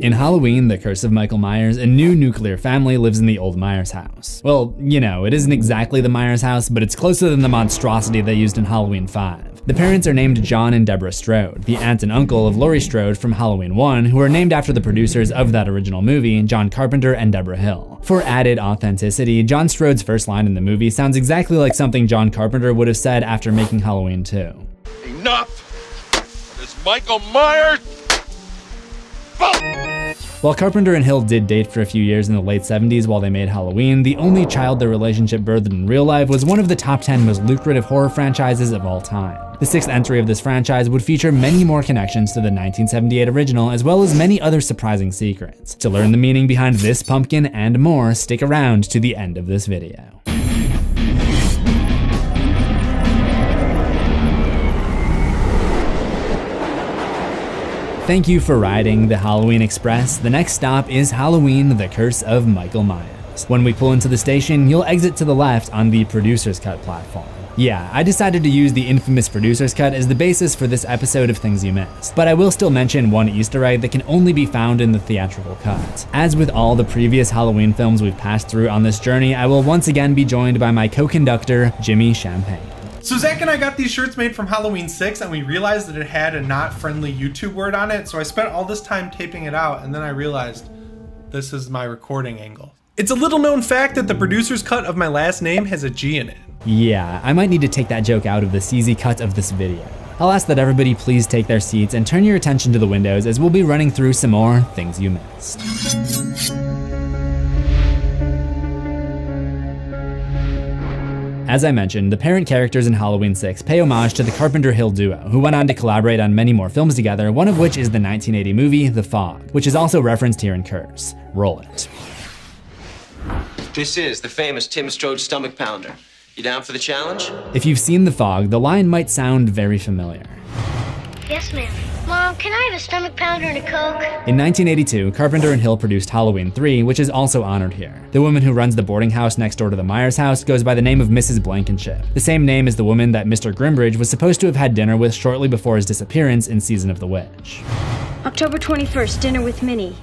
In Halloween, The Curse of Michael Myers, a new nuclear family lives in the old Myers house. Well, you know, it isn't exactly the Myers house, but it's closer than the monstrosity they used in Halloween 5. The parents are named John and Deborah Strode, the aunt and uncle of Laurie Strode from Halloween 1, who are named after the producers of that original movie, John Carpenter and Deborah Hill. For added authenticity, John Strode's first line in the movie sounds exactly like something John Carpenter would have said after making Halloween 2. Enough! It's Michael Myers! While Carpenter and Hill did date for a few years in the late 70s while they made Halloween, the only child their relationship birthed in real life was one of the top 10 most lucrative horror franchises of all time. The sixth entry of this franchise would feature many more connections to the 1978 original, as well as many other surprising secrets. To learn the meaning behind this pumpkin and more, stick around to the end of this video. Thank you for riding the Halloween Express. The next stop is Halloween: The Curse of Michael Myers. When we pull into the station, you'll exit to the left on the Producer's Cut platform. Yeah, I decided to use the infamous Producer's Cut as the basis for this episode of Things You Missed, but I will still mention one Easter egg that can only be found in the theatrical cut. As with all the previous Halloween films we've passed through on this journey, I will once again be joined by my co-conductor, Jimmy Champagne. So Zach and I got these shirts made from Halloween 6 and we realized that it had a not friendly YouTube word on it, so I spent all this time taping it out and then I realized this is my recording angle. It's a little known fact that the producer's cut of my last name has a G in it. Yeah, I might need to take that joke out of the CZ cut of this video. I'll ask that everybody please take their seats and turn your attention to the windows as we'll be running through some more Things You Missed. As I mentioned, the parent characters in Halloween 6 pay homage to the Carpenter-Hill duo, who went on to collaborate on many more films together, one of which is the 1980 movie The Fog, which is also referenced here in Curse. Roll it. This is the famous Tim Strode stomach pounder. You down for the challenge? If you've seen The Fog, the line might sound very familiar. Yes, ma'am. Mom, can I have a stomach pounder and a Coke? In 1982, Carpenter and Hill produced Halloween 3, which is also honored here. The woman who runs the boarding house next door to the Myers house goes by the name of Mrs. Blankenship, the same name as the woman that Mr. Grimbridge was supposed to have had dinner with shortly before his disappearance in Season of the Witch. October 21st, dinner with Minnie.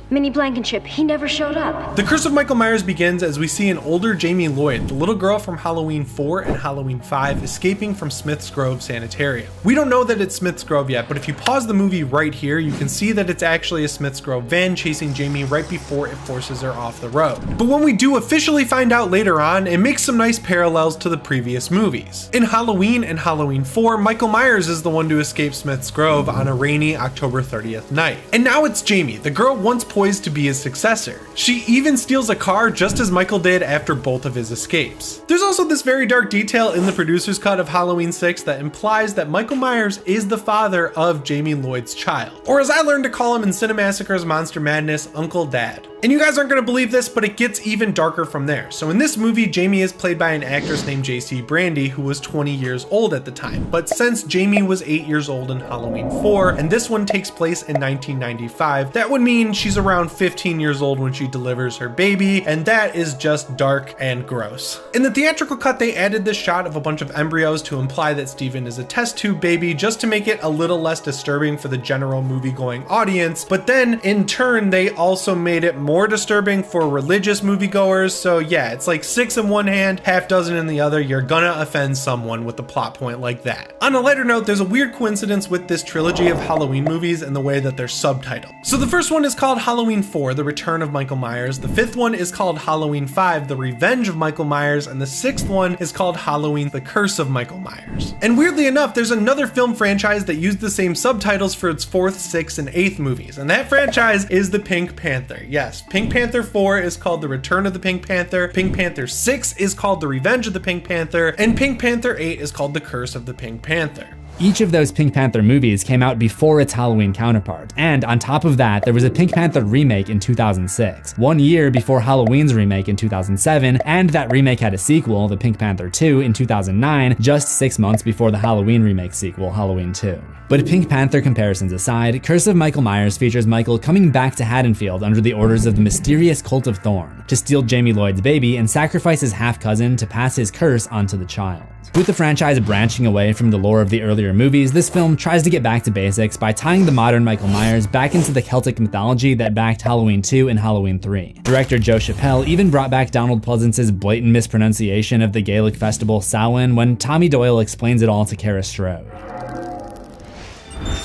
Minnie Blankenship, he never showed up. The Curse of Michael Myers begins as we see an older Jamie Lloyd, the little girl from Halloween 4 and Halloween 5, escaping from Smith's Grove Sanitarium. We don't know that it's Smith's Grove yet, but if you pause the movie right here, you can see that it's actually a Smith's Grove van chasing Jamie right before it forces her off the road. But when we do officially find out later on, it makes some nice parallels to the previous movies. In Halloween and Halloween 4, Michael Myers is the one to escape Smith's Grove on a rainy October 30th night. And now it's Jamie, the girl once poised to be his successor. She even steals a car just as Michael did after both of his escapes. There's also this very dark detail in the producer's cut of Halloween 6 that implies that Michael Myers is the father of Jamie Lloyd's child, or as I learned to call him in Cinemassacre's Monster Madness, Uncle Dad. And you guys aren't going to believe this, but it gets even darker from there. So in this movie, Jamie is played by an actress named J.C. Brandy, who was 20 years old at the time. But since Jamie was 8 years old in Halloween 4, and this one takes place in 1995, that would mean she's around 15 years old when she delivers her baby, and that is just dark and gross. In the theatrical cut, they added this shot of a bunch of embryos to imply that Steven is a test tube baby, just to make it a little less disturbing for the general movie-going audience. But then, in turn, they also made it more disturbing for religious moviegoers, so yeah, it's like 6 in one hand, half dozen in the other. You're gonna offend someone with a plot point like that. On a lighter note, there's a weird coincidence with this trilogy of Halloween movies and the way that they're subtitled. So the first one is called Halloween 4, The Return of Michael Myers. The fifth one is called Halloween 5, The Revenge of Michael Myers, and the sixth one is called Halloween: The Curse of Michael Myers. And weirdly enough, there's another film franchise that used the same subtitles for its 4th, 6th, and 8th movies, and that franchise is the Pink Panther. Yes, Pink Panther 4 is called The Return of the Pink Panther, Pink Panther 6 is called The Revenge of the Pink Panther, and Pink Panther 8 is called The Curse of the Pink Panther. Each of those Pink Panther movies came out before its Halloween counterpart, and on top of that, there was a Pink Panther remake in 2006, 1 year before Halloween's remake in 2007, and that remake had a sequel, The Pink Panther 2, in 2009, just 6 months before the Halloween remake sequel, Halloween 2. But Pink Panther comparisons aside, Curse of Michael Myers features Michael coming back to Haddonfield under the orders of the mysterious Cult of Thorn to steal Jamie Lloyd's baby and sacrifice his half-cousin to pass his curse onto the child. With the franchise branching away from the lore of the earlier movies, this film tries to get back to basics by tying the modern Michael Myers back into the Celtic mythology that backed Halloween 2 and Halloween 3. Director Joe Chappelle even brought back Donald Pleasance's blatant mispronunciation of the Gaelic festival Samhain when Tommy Doyle explains it all to Kara Strode.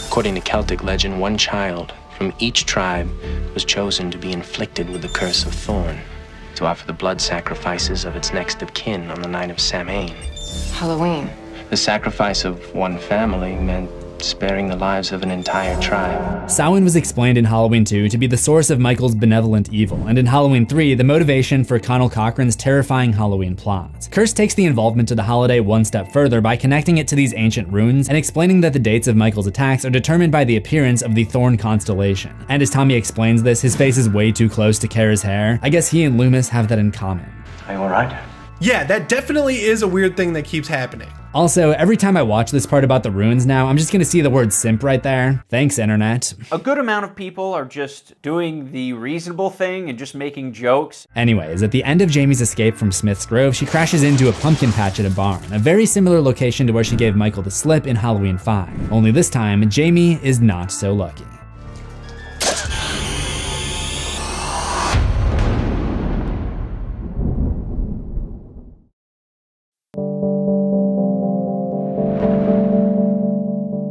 According to Celtic legend, one child from each tribe was chosen to be inflicted with the curse of Thorn, to offer the blood sacrifices of its next of kin on the night of Samhain. Halloween. The sacrifice of one family meant sparing the lives of an entire tribe. Samhain was explained in Halloween 2 to be the source of Michael's benevolent evil, and in Halloween 3, the motivation for Connell Cochran's terrifying Halloween plot. Curse takes the involvement of the holiday one step further by connecting it to these ancient runes and explaining that the dates of Michael's attacks are determined by the appearance of the Thorn constellation. And as Tommy explains this, his face is way too close to Kara's hair. I guess he and Loomis have that in common. Are you alright? Yeah, that definitely is a weird thing that keeps happening. Also, every time I watch this part about the runes now, I'm just gonna see the word simp right there. Thanks, internet. A good amount of people are just doing the reasonable thing and just making jokes. Anyways, at the end of Jamie's escape from Smith's Grove, she crashes into a pumpkin patch at a barn, a very similar location to where she gave Michael the slip in Halloween 5. Only this time, Jamie is not so lucky.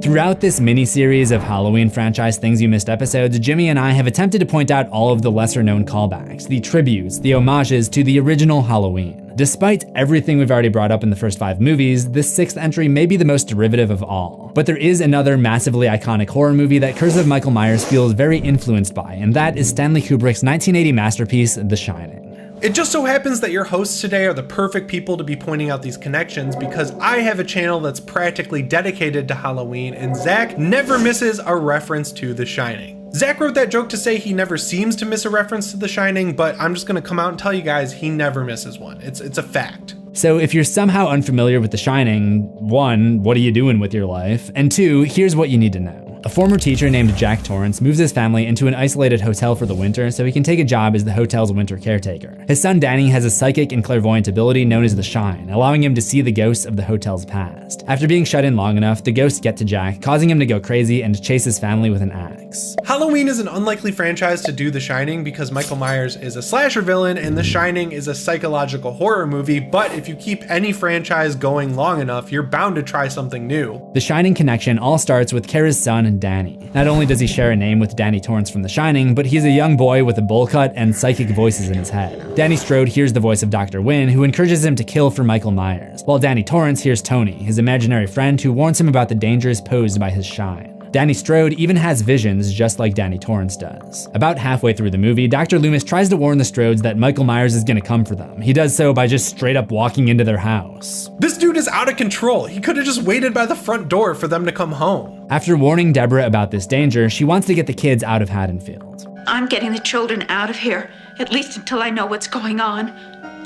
Throughout this mini-series of Halloween franchise Things You Missed episodes, Jimmy and I have attempted to point out all of the lesser-known callbacks, the tributes, the homages to the original Halloween. Despite everything we've already brought up in the first 5 movies, this 6th entry may be the most derivative of all. But there is another massively iconic horror movie that Curse of Michael Myers feels very influenced by, and that is Stanley Kubrick's 1980 masterpiece, The Shining. It just so happens that your hosts today are the perfect people to be pointing out these connections because I have a channel that's practically dedicated to Halloween and Zach never misses a reference to The Shining. Zach wrote that joke to say he never seems to miss a reference to The Shining, but I'm just gonna come out and tell you guys he never misses one. It's a fact. So if you're somehow unfamiliar with The Shining, 1, what are you doing with your life? And 2, here's what you need to know. A former teacher named Jack Torrance moves his family into an isolated hotel for the winter so he can take a job as the hotel's winter caretaker. His son Danny has a psychic and clairvoyant ability known as the Shine, allowing him to see the ghosts of the hotel's past. After being shut in long enough, the ghosts get to Jack, causing him to go crazy and chase his family with an axe. Halloween is an unlikely franchise to do The Shining because Michael Myers is a slasher villain and The Shining is a psychological horror movie, but if you keep any franchise going long enough, you're bound to try something new. The Shining connection all starts with Kara's son, Danny. Not only does he share a name with Danny Torrance from The Shining, but he's a young boy with a bowl cut and psychic voices in his head. Danny Strode hears the voice of Dr. Wynn, who encourages him to kill for Michael Myers, while Danny Torrance hears Tony, his imaginary friend who warns him about the dangers posed by his shine. Danny Strode even has visions just like Danny Torrance does. About halfway through the movie, Dr. Loomis tries to warn the Strodes that Michael Myers is gonna come for them. He does so by just straight up walking into their house. This dude is out of control. He could have just waited by the front door for them to come home. After warning Deborah about this danger, she wants to get the kids out of Haddonfield. I'm getting the children out of here, at least until I know what's going on.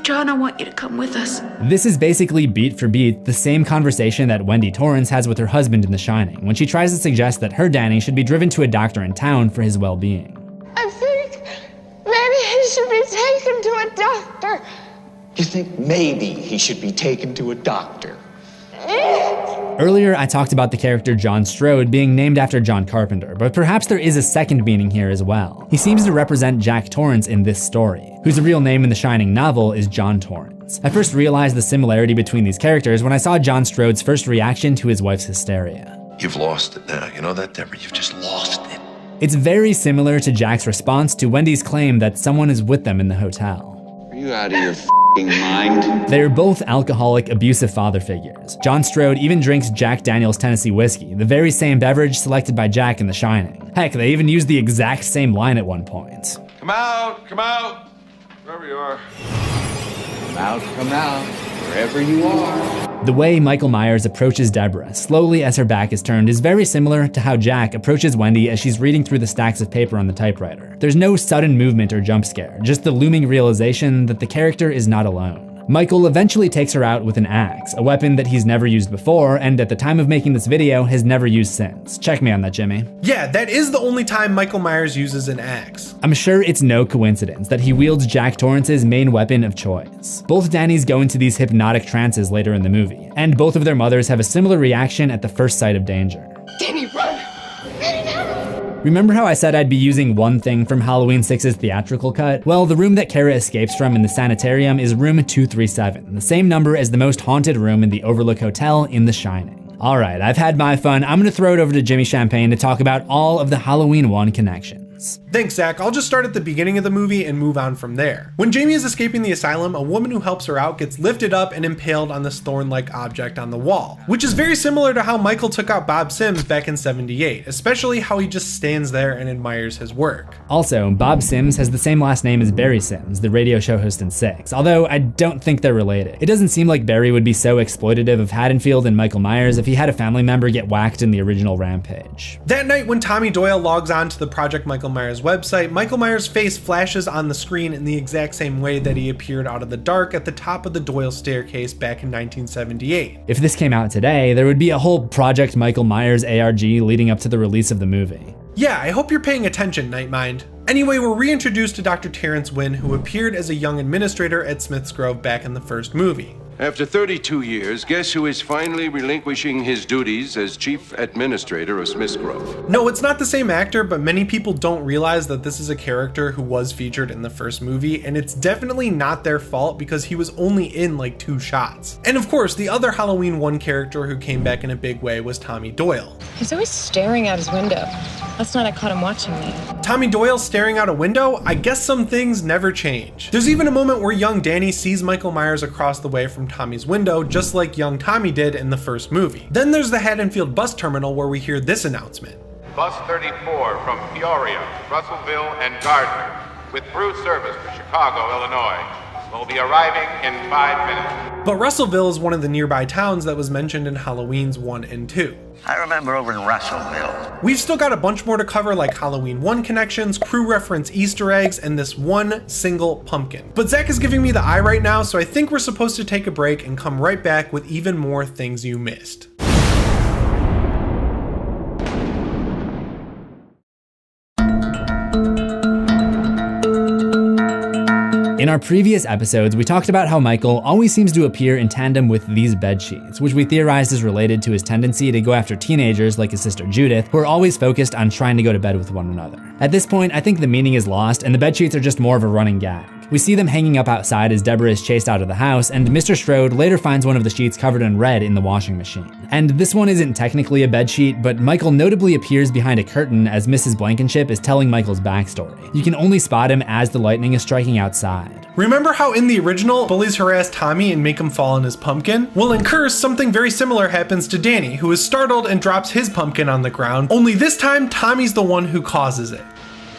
John, I want you to come with us. This is basically beat for beat the same conversation that Wendy Torrance has with her husband in The Shining, when she tries to suggest that her Danny should be driven to a doctor in town for his well-being. I think maybe he should be taken to a doctor. You think maybe he should be taken to a doctor? Earlier, I talked about the character John Strode being named after John Carpenter, but perhaps there is a second meaning here as well. He seems to represent Jack Torrance in this story, whose real name in the Shining novel is John Torrance. I first realized the similarity between these characters when I saw John Strode's first reaction to his wife's hysteria. You've lost it now, you know that, Deborah? You've just lost it. It's very similar to Jack's response to Wendy's claim that someone is with them in the hotel. Are you out of your mind? They're both alcoholic, abusive father figures. John Strode even drinks Jack Daniel's Tennessee whiskey, the very same beverage selected by Jack in The Shining. Heck, they even use the exact same line at one point. Come out, wherever you are. Come out, wherever you are. The way Michael Myers approaches Deborah, slowly as her back is turned, is very similar to how Jack approaches Wendy as she's reading through the stacks of paper on the typewriter. There's no sudden movement or jump scare, just the looming realization that the character is not alone. Michael eventually takes her out with an axe, a weapon that he's never used before, and at the time of making this video has never used since. Check me on that, Jimmy. Yeah, that is the only time Michael Myers uses an axe. I'm sure it's no coincidence that he wields Jack Torrance's main weapon of choice. Both Dannys go into these hypnotic trances later in the movie, and both of their mothers have a similar reaction at the first sight of danger. Danny, run! Danny, no! Remember how I said I'd be using one thing from Halloween 6's theatrical cut? Well, the room that Kara escapes from in the sanitarium is room 237, the same number as the most haunted room in the Overlook Hotel in The Shining. Alright, I've had my fun. I'm gonna throw it over to Jimmy Champagne to talk about all of the Halloween 1 connections. Thanks, Zach. I'll just start at the beginning of the movie and move on from there. When Jamie is escaping the asylum, a woman who helps her out gets lifted up and impaled on this thorn-like object on the wall, which is very similar to how Michael took out Bob Sims back in '78, especially how he just stands there and admires his work. Also, Bob Sims has the same last name as Barry Sims, the radio show host in 6, although I don't think they're related. It doesn't seem like Barry would be so exploitative of Haddonfield and Michael Myers if he had a family member get whacked in the original Rampage. That night when Tommy Doyle logs on to the Project Michael Myers website, Michael Myers' face flashes on the screen in the exact same way that he appeared out of the dark at the top of the Doyle staircase back in 1978. If this came out today, there would be a whole Project Michael Myers ARG leading up to the release of the movie. Yeah, I hope you're paying attention, Nightmind. Anyway, we're reintroduced to Dr. Terrence Wynn, who appeared as a young administrator at Smith's Grove back in the first movie. After 32 years, guess who is finally relinquishing his duties as chief administrator of Smith's Grove? No, it's not the same actor, but many people don't realize that this is a character who was featured in the first movie, and it's definitely not their fault because he was only in like 2 shots. And of course, the other Halloween 1 character who came back in a big way was Tommy Doyle. He's always staring out his window. Last night I caught him watching me. Tommy Doyle staring out a window? I guess some things never change. There's even a moment where young Danny sees Michael Myers across the way from Tommy's window, just like young Tommy did in the first movie. Then there's the Haddonfield bus terminal where we hear this announcement. Bus 34 from Peoria, Russellville, and Gardner, with through service to Chicago, Illinois, will be arriving in 5 minutes. But Russellville is one of the nearby towns that was mentioned in Halloween's 1 and 2. I remember over in Russellville. We've still got a bunch more to cover, like Halloween 1 connections, crew reference Easter eggs, and this one single pumpkin. But Zach is giving me the eye right now, so I think we're supposed to take a break and come right back with even more things you missed. In our previous episodes, we talked about how Michael always seems to appear in tandem with these bed sheets, which we theorized is related to his tendency to go after teenagers like his sister Judith, who are always focused on trying to go to bed with one another. At this point, I think the meaning is lost, and the bed sheets are just more of a running gag. We see them hanging up outside as Deborah is chased out of the house, and Mr. Strode later finds one of the sheets covered in red in the washing machine. And this one isn't technically a bed sheet, but Michael notably appears behind a curtain as Mrs. Blankenship is telling Michael's backstory. You can only spot him as the lightning is striking outside. Remember how in the original, bullies harass Tommy and make him fall on his pumpkin? Well, in Curse, something very similar happens to Danny, who is startled and drops his pumpkin on the ground, only this time Tommy's the one who causes it.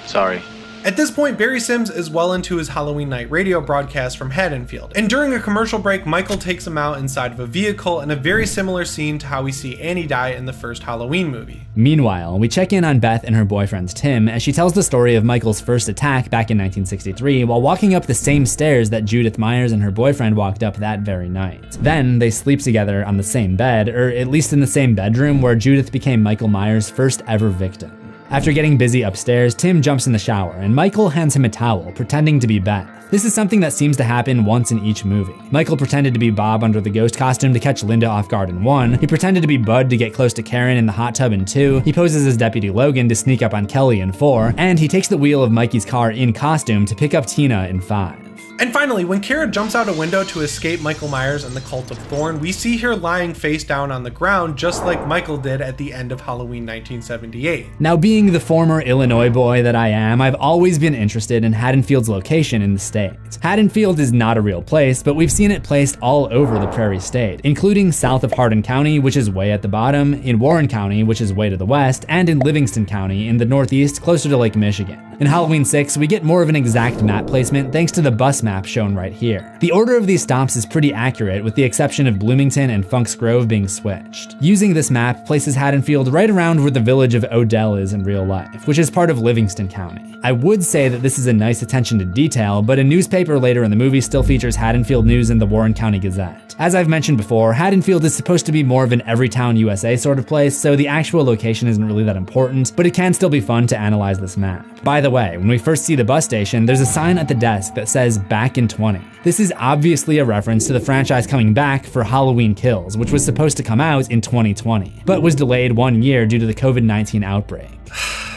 Sorry. At this point, Barry Sims is well into his Halloween night radio broadcast from Haddonfield, and during a commercial break, Michael takes him out inside of a vehicle in a very similar scene to how we see Annie die in the first Halloween movie. Meanwhile, we check in on Beth and her boyfriend Tim as she tells the story of Michael's first attack back in 1963 while walking up the same stairs that Judith Myers and her boyfriend walked up that very night. Then they sleep together on the same bed, or at least in the same bedroom where Judith became Michael Myers' first ever victim. After getting busy upstairs, Tim jumps in the shower, and Michael hands him a towel, pretending to be Beth. This is something that seems to happen once in each movie. Michael pretended to be Bob under the ghost costume to catch Linda off guard in 1, he pretended to be Bud to get close to Karen in the hot tub in 2, he poses as Deputy Logan to sneak up on Kelly in 4, and he takes the wheel of Mikey's car in costume to pick up Tina in 5. And finally, when Kara jumps out a window to escape Michael Myers and the Cult of Thorn, we see her lying face down on the ground just like Michael did at the end of Halloween 1978. Now, being the former Illinois boy that I am, I've always been interested in Haddonfield's location in the state. Haddonfield is not a real place, but we've seen it placed all over the Prairie State, including south of Hardin County, which is way at the bottom, in Warren County, which is way to the west, and in Livingston County in the northeast, closer to Lake Michigan. In Halloween 6, we get more of an exact map placement thanks to the bus map shown right here. The order of these stops is pretty accurate, with the exception of Bloomington and Funk's Grove being switched. Using this map places Haddonfield right around where the village of Odell is in real life, which is part of Livingston County. I would say that this is a nice attention to detail, but a newspaper later in the movie still features Haddonfield news in the Warren County Gazette. As I've mentioned before, Haddonfield is supposed to be more of an Everytown USA sort of place, so the actual location isn't really that important, but it can still be fun to analyze this map. By the way, when we first see the bus station, there's a sign at the desk that says "Back in 20." This is obviously a reference to the franchise coming back for Halloween Kills, which was supposed to come out in 2020, but was delayed 1 year due to the COVID-19 outbreak.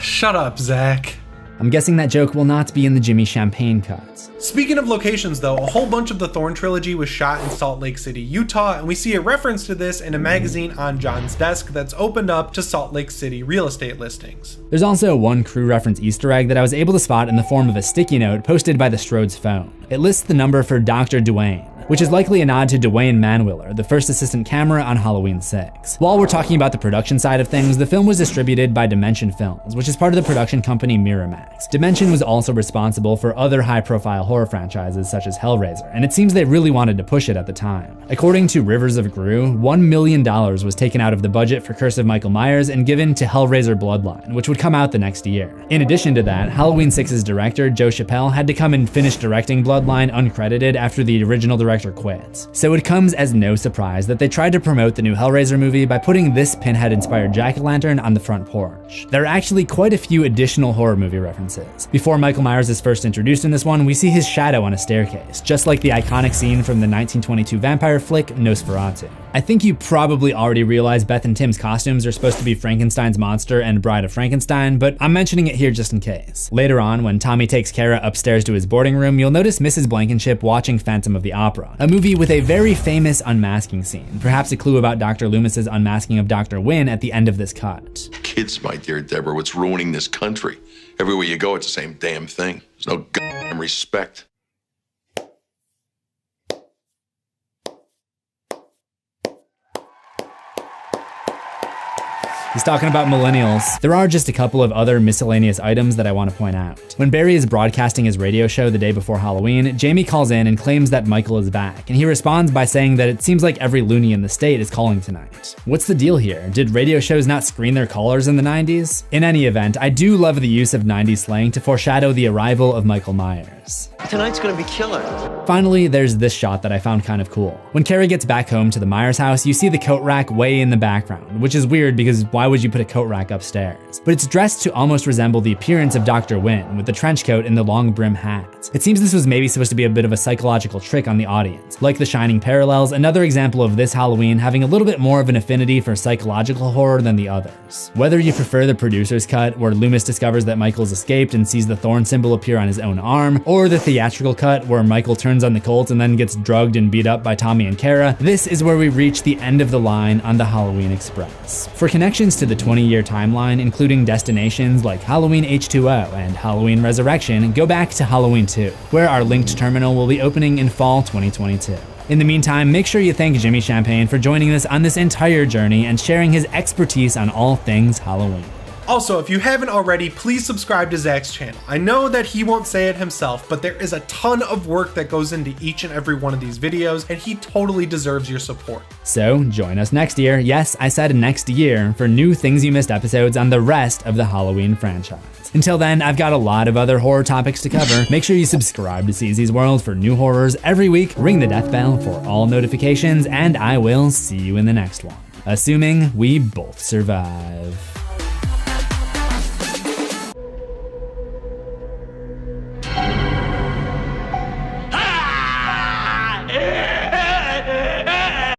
Shut up, Zach. I'm guessing that joke will not be in the Jimmy Champagne cuts. Speaking of locations though, a whole bunch of the Thorn trilogy was shot in Salt Lake City, Utah, and we see a reference to this in a magazine on John's desk that's opened up to Salt Lake City real estate listings. There's also one crew reference Easter egg that I was able to spot in the form of a sticky note posted by the Strode's phone. It lists the number for Dr. Duane, which is likely a nod to Duane Manwiller, the first assistant camera on Halloween 6. While we're talking about the production side of things, the film was distributed by Dimension Films, which is part of the production company Miramax. Dimension was also responsible for other high-profile horror franchises such as Hellraiser, and it seems they really wanted to push it at the time. According to Rivers of Gru, $1 million was taken out of the budget for Curse of Michael Myers and given to Hellraiser Bloodline, which would come out the next year. In addition to that, Halloween 6's director, Joe Chappelle, had to come and finish directing Bloodline uncredited after the original director quits. So it comes as no surprise that they tried to promote the new Hellraiser movie by putting this Pinhead-inspired jack-o'-lantern on the front porch. There are actually quite a few additional horror movie references. Before Michael Myers is first introduced in this one, we see his shadow on a staircase, just like the iconic scene from the 1922 vampire flick Nosferatu. I think you probably already realized Beth and Tim's costumes are supposed to be Frankenstein's monster and Bride of Frankenstein, but I'm mentioning it here just in case. Later on, when Tommy takes Kara upstairs to his boarding room, you'll notice Mrs. Blankenship watching Phantom of the Opera, a movie with a very famous unmasking scene, perhaps a clue about Dr. Loomis's unmasking of Dr. Wynn at the end of this cut. Kids, my dear Deborah, what's ruining this country? Everywhere you go, it's the same damn thing. There's no goddamn respect. He's talking about millennials. There are just a couple of other miscellaneous items that I want to point out. When Barry is broadcasting his radio show the day before Halloween, Jamie calls in and claims that Michael is back, and he responds by saying that it seems like every loony in the state is calling tonight. What's the deal here? Did radio shows not screen their callers in the 90s? In any event, I do love the use of 90s slang to foreshadow the arrival of Michael Myers. Tonight's gonna be killer. Finally, there's this shot that I found kind of cool. When Carrie gets back home to the Myers house, you see the coat rack way in the background, which is weird because why would you put a coat rack upstairs? But it's dressed to almost resemble the appearance of Dr. Wynn with the trench coat and the long brim hat. It seems this was maybe supposed to be a bit of a psychological trick on the audience. Like The Shining parallels, another example of this Halloween having a little bit more of an affinity for psychological horror than the others. Whether you prefer the producer's cut, where Loomis discovers that Michael's escaped and sees the thorn symbol appear on his own arm, or the theatrical cut where Michael turns on the Colt and then gets drugged and beat up by Tommy and Kara, this is where we reach the end of the line on the Halloween Express. For connections to the 20-year timeline, including destinations like Halloween H2O and Halloween Resurrection, go back to Halloween 2, where our linked terminal will be opening in fall 2022. In the meantime, make sure you thank Jimmy Champagne for joining us on this entire journey and sharing his expertise on all things Halloween. Also, if you haven't already, please subscribe to Zach's channel. I know that he won't say it himself, but there is a ton of work that goes into each and every one of these videos, and he totally deserves your support. So join us next year, yes, I said next year, for new Things You Missed episodes on the rest of the Halloween franchise. Until then, I've got a lot of other horror topics to cover. Make sure you subscribe to CZ's World for new horrors every week, ring the death bell for all notifications, and I will see you in the next one. Assuming we both survive.